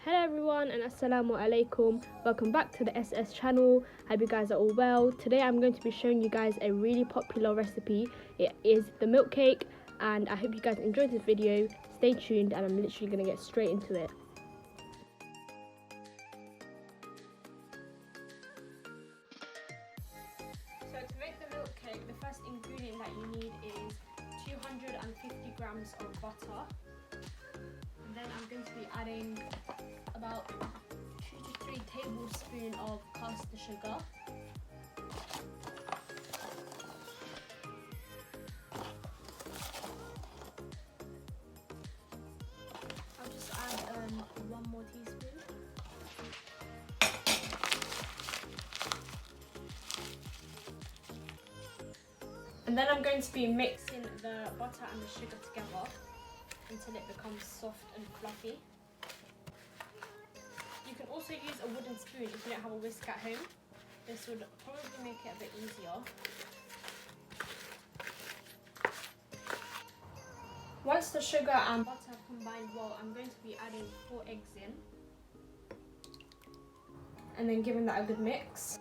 Hello everyone and assalamu alaikum. Welcome back to the SS channel. Hope you guys are all well. Today I'm going to be showing you guys a really popular recipe. It is the milk cake and I hope you guys enjoyed this video. Stay tuned and I'm literally going to get straight into it. So to make the milk cake, the first ingredient that you need is 250 grams of butter. And then I'm going to be adding about 2 to 3 tablespoons of caster sugar. I'll just add 1 more teaspoon. And then I'm going to be mixing the butter and the sugar together until it becomes soft and fluffy. You can also use a wooden spoon if you don't have a whisk at home. This would probably make it a bit easier. Once the sugar and butter have combined well, I'm going to be adding 4 eggs in. And then giving that a good mix.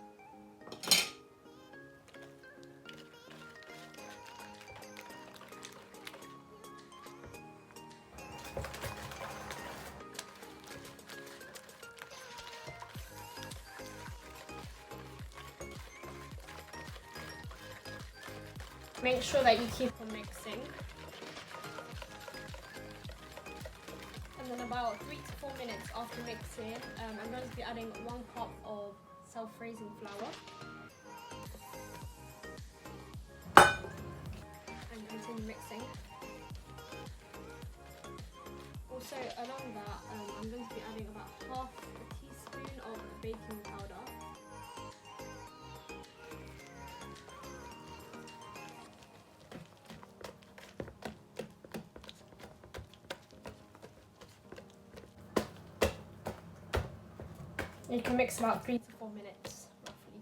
Make sure that you keep on mixing. And then about 3 to 4 minutes after mixing, I'm going to be adding 1 cup of self-raising flour. And continue mixing. Also along that, I'm going to be adding about half a teaspoon of baking powder. You can mix about 3 to 4 minutes, roughly.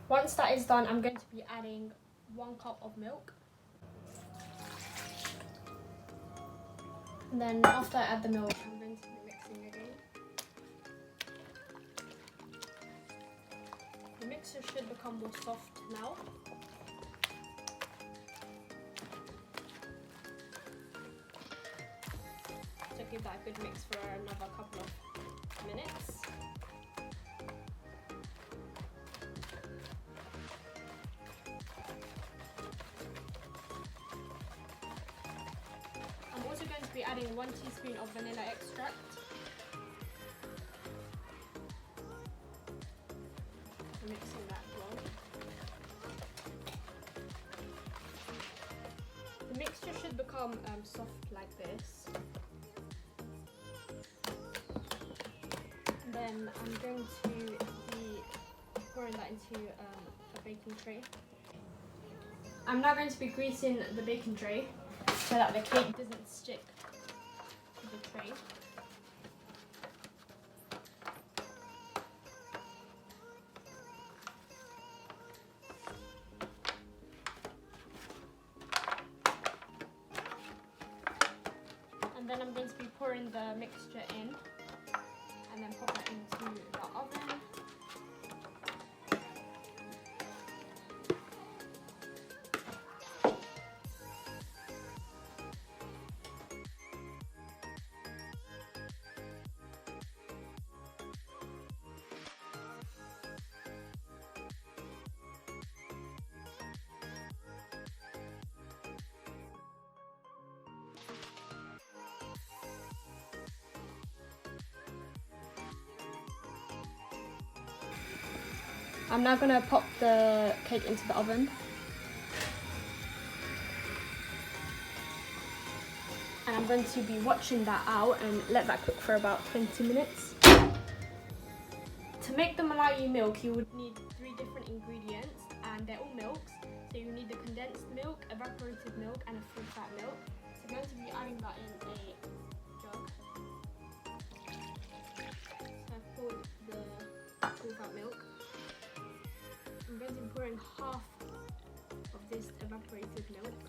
Once that is done, I'm going to be adding 1 cup of milk. And then after I add the milk, I'm going to be mixing again. The mixture should become more soft now. Give that a good mix for another couple of minutes. I'm also going to be adding 1 teaspoon of vanilla extract. Mixing that well. The mixture should become soft like this. Then I'm going to be pouring that into a baking tray. I'm now going to be greasing the baking tray so that the cake doesn't stick to the tray. And then I'm going to be pouring the mixture in. And then pop that into the oven. I'm now going to pop the cake into the oven. And I'm going to be watching that out and let that cook for about 20 minutes. To make the Malai milk, you would need 3 different ingredients and they're all milks. So you need the condensed milk, evaporated milk and a full fat milk. So I'm going to be adding that in a jug. So I've poured the full fat milk. I'm going to be pouring half of this evaporated milk.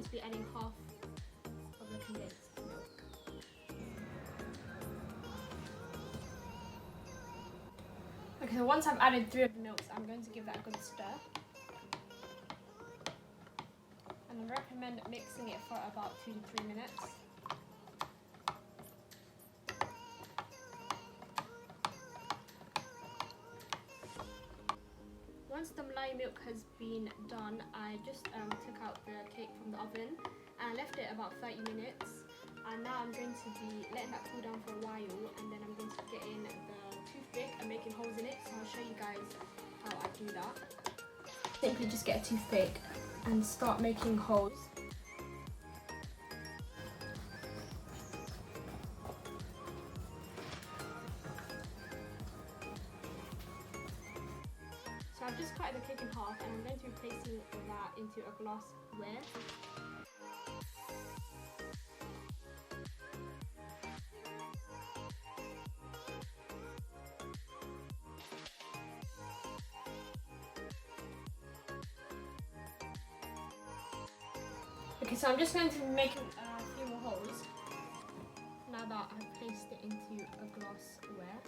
going to be adding half of the condensed milk. Okay, so once I've added 3 of the milks, I'm going to give that a good stir. And I recommend mixing it for about 2 to 3 minutes. Once the Malai milk has been done, I just took out the cake from the oven and left it about 30 minutes. And now I'm going to be letting that cool down for a while, and then I'm going to get in the toothpick and making holes in it. So I'll show you guys how I do that. Simply just get a toothpick and start making holes. So I've just cut the cake in half, and I'm going to be placing that into a glassware. Okay, so I'm just going to be making a few more holes now that I've placed it into a glassware.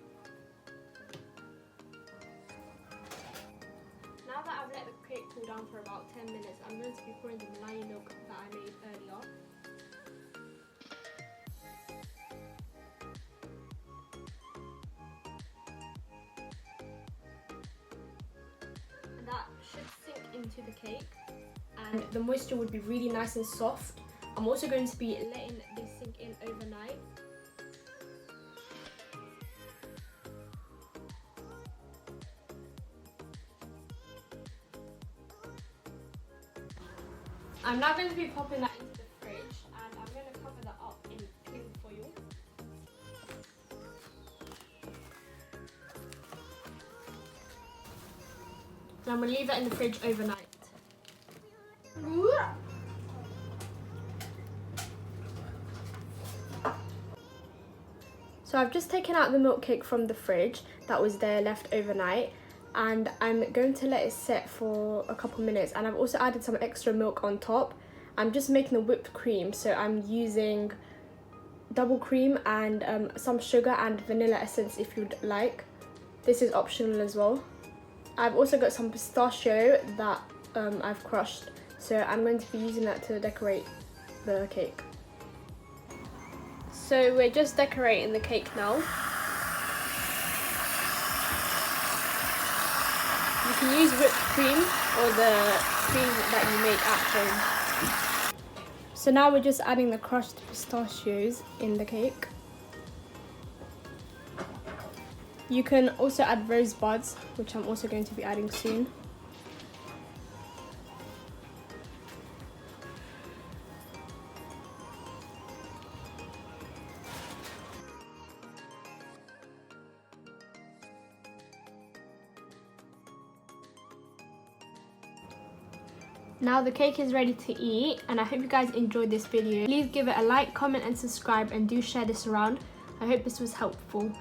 Now that I've let the cake cool down for about 10 minutes, I'm going to be pouring the Malai milk that I made earlier. And that should sink into the cake, and the moisture would be really nice and soft. I'm also going to be letting this sink in overnight. I'm now going to be popping that into the fridge, and I'm going to cover that up in cling foil. And I'm going to leave that in the fridge overnight. So I've just taken out the milk cake from the fridge that was there left overnight, and I'm going to let it set for a couple minutes, and I've also added some extra milk on top. I'm just making the whipped cream, so I'm using double cream and some sugar and vanilla essence if you'd like. This is optional as well. I've also got some pistachio that I've crushed, so I'm going to be using that to decorate the cake. So we're just decorating the cake now. You can use whipped cream or the cream that you make at home. So now we're just adding the crushed pistachios in the cake. You can also add rose buds, which I'm also going to be adding soon. Now the cake is ready to eat, and I hope you guys enjoyed this video. Please give it a like, comment and subscribe, and do share this around. I hope this was helpful.